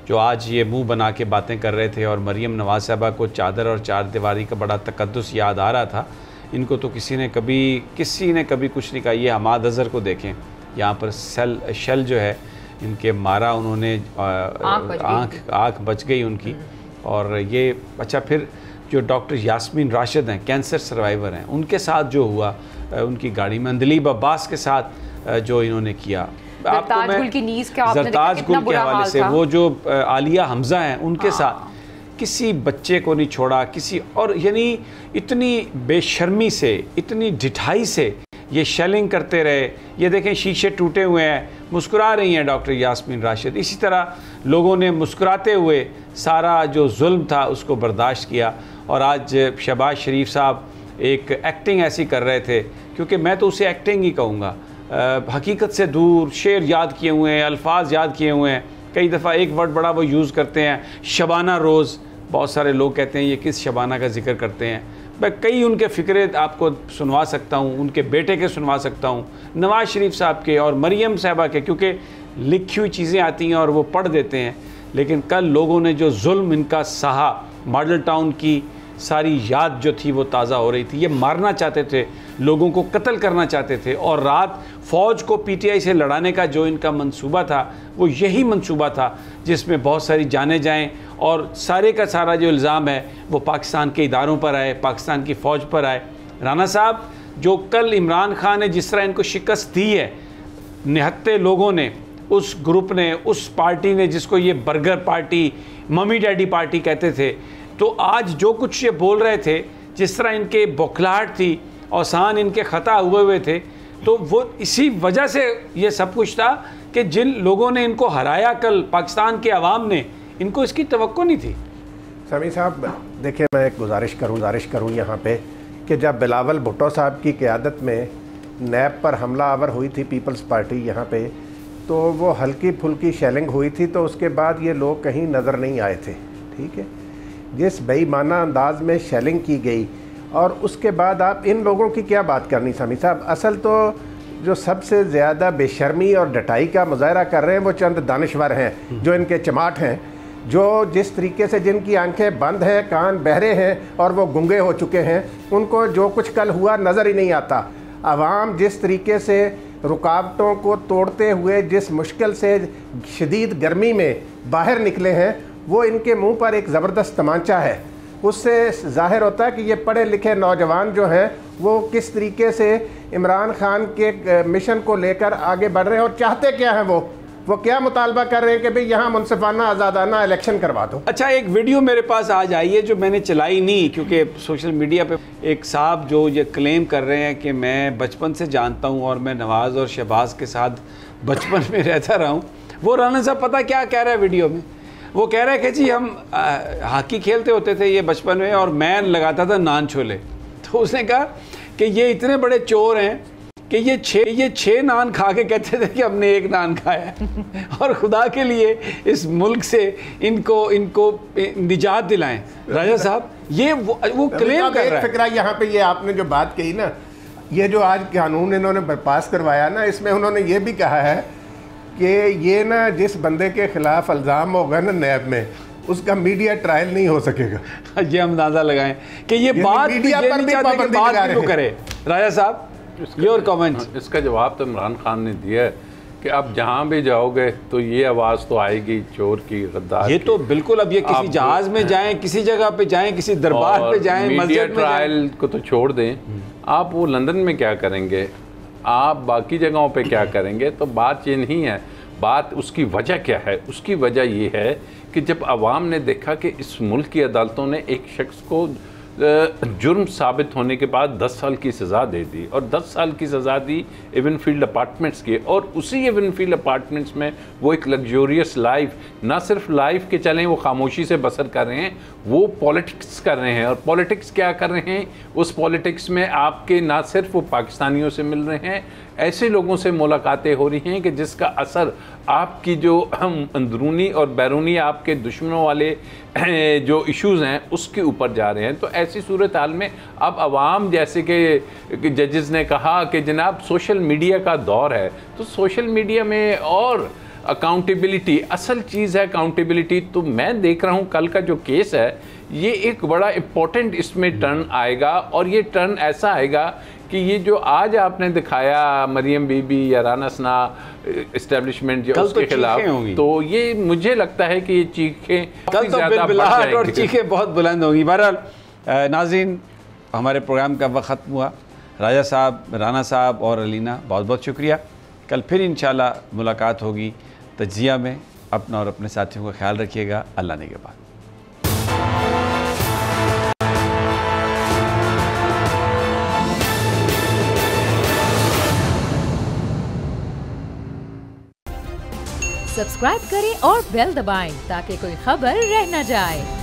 जो आज ये मुंह बना के बातें कर रहे थे और मरियम नवाज़ साहबा को चादर और चारदीवारी का बड़ा तकद्दुस याद आ रहा था। इनको तो किसी ने कभी कुछ नहीं कहा। ये हमाद अज़हर को देखें, यहाँ पर शल जो है इनके मारा उन्होंने, आँख बच गई उनकी। और ये अच्छा, फिर जो डॉक्टर यास्मीन राशिद हैं, कैंसर सर्वाइवर हैं, उनके साथ जो हुआ, उनकी गाड़ी में अंदलीब अब्बास के साथ जो इन्होंने किया, जरताज गुल के हवाले से, वो जो आलिया हमज़ा हैं उनके साथ किसी बच्चे को नहीं छोड़ा किसी। और यानी इतनी बेशर्मी से, इतनी ढिठाई से ये शेलिंग करते रहे। ये देखें शीशे टूटे हुए हैं, मुस्कुरा रही हैं डॉक्टर यास्मीन राशिद। इसी तरह लोगों ने मुस्कुराते हुए सारा जो जुल्म था उसको बर्दाश्त किया। और आज शहबाज शरीफ साहब एक एक्टिंग ऐसी कर रहे थे, क्योंकि मैं तो उसे एक्टिंग ही कहूँगा, हकीकत से दूर, शेर याद किए हुए हैं, अल्फाज याद किए हुए हैं। कई दफ़ा एक वर्ड बड़ा वो यूज़ करते हैं, शबाना रोज़। बहुत सारे लोग कहते हैं ये किस शबाना का जिक्र करते हैं। मैं कई उनके फ़िक्रे आपको सुनवा सकता हूँ, उनके बेटे के सुनवा सकता हूँ, नवाज़ शरीफ साहब के और मरियम साहबा के, क्योंकि लिखी हुई चीज़ें आती हैं और वो पढ़ देते हैं। लेकिन कल लोगों ने जो जुल्म इनका सहा, मॉडल टाउन की सारी याद जो थी वो ताज़ा हो रही थी। ये मारना चाहते थे, लोगों को कत्ल करना चाहते थे, और रात फ़ौज को पीटीआई से लड़ाने का जो इनका मंसूबा था वो यही मंसूबा था जिसमें बहुत सारी जानें जाएं, और सारे का सारा जो इल्ज़ाम है वो पाकिस्तान के इदारों पर आए, पाकिस्तान की फ़ौज पर आए। राना साहब, जो कल इमरान खान ने जिस तरह इनको शिकस्त दी है, निहत्ते लोगों ने, उस ग्रुप ने, उस पार्टी ने जिसको ये burger party, mummy daddy party कहते थे, तो आज जो कुछ ये बोल रहे थे, जिस तरह इनके बौखलाहट थी, औसान इनके ख़ता हुए थे, तो वो इसी वजह से ये सब कुछ था कि जिन लोगों ने इनको हराया कल, पाकिस्तान के अवाम ने, इनको इसकी तवक्को नहीं थी। समी साहब देखिए, मैं एक गुजारिश करूँ यहाँ पे कि जब बिलावल भुट्टो साहब की क़यादत में नैब पर हमला आवर हुई थी पीपल्स पार्टी यहाँ पे, तो वो हल्की फुल्की शेलिंग हुई थी, तो उसके बाद ये लोग कहीं नज़र नहीं आए थे। ठीक है, जिस बेईमाना अंदाज में शेलिंग की गई, और उसके बाद आप इन लोगों की क्या बात करनी सामी साहब। असल तो जो सबसे ज़्यादा बेशर्मी और डटाई का मुजाहरा कर रहे हैं वो चंद दानिश्वर हैं, जो इनके चमाट हैं, जो जिस तरीके से जिनकी आंखें बंद हैं, कान बहरे हैं और वो गूंगे हो चुके हैं, उनको जो कुछ कल हुआ नज़र ही नहीं आता। आवाम जिस तरीके से रुकावटों को तोड़ते हुए जिस मुश्किल से शदीद गर्मी में बाहर निकले हैं, वो इनके मुंह पर एक ज़बरदस्त तमांचा है। उससे ज़ाहिर होता है कि ये पढ़े लिखे नौजवान जो हैं वो किस तरीके से इमरान खान के मिशन को लेकर आगे बढ़ रहे हैं और चाहते क्या हैं। वो क्या मुतालबा कर रहे हैं कि भाई यहाँ मुनसिफाना आज़ादाना इलेक्शन करवा दो। अच्छा, एक वीडियो मेरे पास आज आई है जो मैंने चलाई नहीं, क्योंकि सोशल मीडिया पे एक साहब जो ये क्लेम कर रहे हैं कि मैं बचपन से जानता हूँ और मैं नवाज़ और शहबाज के साथ बचपन में रहता रहा हूँ। वो राना साहब पता क्या कह रहा है वीडियो में? वो कह रहा है कि जी हम हॉकी खेलते होते थे ये बचपन में और मैं लगाता था नान छोले। तो उसने कहा कि ये इतने बड़े चोर हैं कि ये छः नान खा के कहते थे कि हमने एक नान खाया और खुदा के लिए इस मुल्क से इनको निजात दिलाएं। राजा साहब, ये वो क्लेम कर रहा है। फिक्रा यहाँ पे ये आपने जो बात कही ना, ये जो आज कानून इन्होंने पास करवाया ना, इसमें उन्होंने ये भी कहा है कि ये ना जिस बंदे के खिलाफ इल्ज़ाम होगा ना नैब में, उसका मीडिया ट्रायल नहीं हो सकेगा। ये हम अंदाज़ा लगाएं कि ये बात मीडिया पर भी पाबंदी लगा रहे हैं। करे राजा साहब, योर कमेंट्स। इसका जवाब तो इमरान खान ने दिया है कि अब जहाँ भी जाओगे तो ये आवाज़ तो आएगी चोर की, गद्दार ये की। तो बिल्कुल, अब ये किसी जहाज में जाएं, किसी जगह पे जाएं, किसी दरबार पे जाएं, मीडिया मस्जिद में ट्रायल को तो छोड़ दें, आप वो लंदन में क्या करेंगे, आप बाकी जगहों पे क्या करेंगे। तो बात ये नहीं है, बात उसकी वजह क्या है। उसकी वजह ये है कि जब अवाम ने देखा कि इस मुल्क की अदालतों ने एक शख्स को जुर्म साबित होने के बाद 10 साल की सज़ा दे दी, और 10 साल की सज़ा दी इवनफील्ड अपार्टमेंट्स की, और उसी इवनफील्ड अपार्टमेंट्स में वो एक लग्जूरियस लाइफ, ना सिर्फ लाइफ के चलें वो खामोशी से बसर कर रहे हैं, वो पॉलिटिक्स कर रहे हैं। और पॉलिटिक्स क्या कर रहे हैं? उस पॉलिटिक्स में आपके ना सिर्फ वो पाकिस्तानियों से मिल रहे हैं, ऐसे लोगों से मुलाकातें हो रही हैं कि जिसका असर आपकी जो अंदरूनी और बैरूनी आपके दुश्मनों वाले जो इश्यूज़ हैं उसके ऊपर जा रहे हैं। तो ऐसी सूरत हाल में अब अवाम, जैसे कि जजेस ने कहा कि जनाब सोशल मीडिया का दौर है, तो सोशल मीडिया में और अकाउंटेबिलिटी, असल चीज़ है अकाउंटेबिलिटी। तो मैं देख रहा हूँ कल का जो केस है ये एक बड़ा इम्पोर्टेंट इसमें टर्न आएगा, और ये टर्न ऐसा आएगा कि ये जो आज आपने दिखाया मरियम बीबी या राना सना इस्टेब्लिशमेंट जो उसके खिलाफ, तो ये मुझे लगता है कि ये चीखें कल तो बिलबिलाहट और चीखें बहुत बुलंद होंगी। बहरहाल नाज़रीन, हमारे प्रोग्राम का वक्त ख़त्म हुआ। राजा साहब, राना साहब और अलीना, बहुत बहुत शुक्रिया। कल फिर इंशाल्लाह मुलाकात होगी तज्जिया में। अपना और अपने साथियों का ख्याल रखिएगा। अल्लाह ने के बाद। सब्सक्राइब करें और बेल दबाएं ताकि कोई खबर रह न जाए।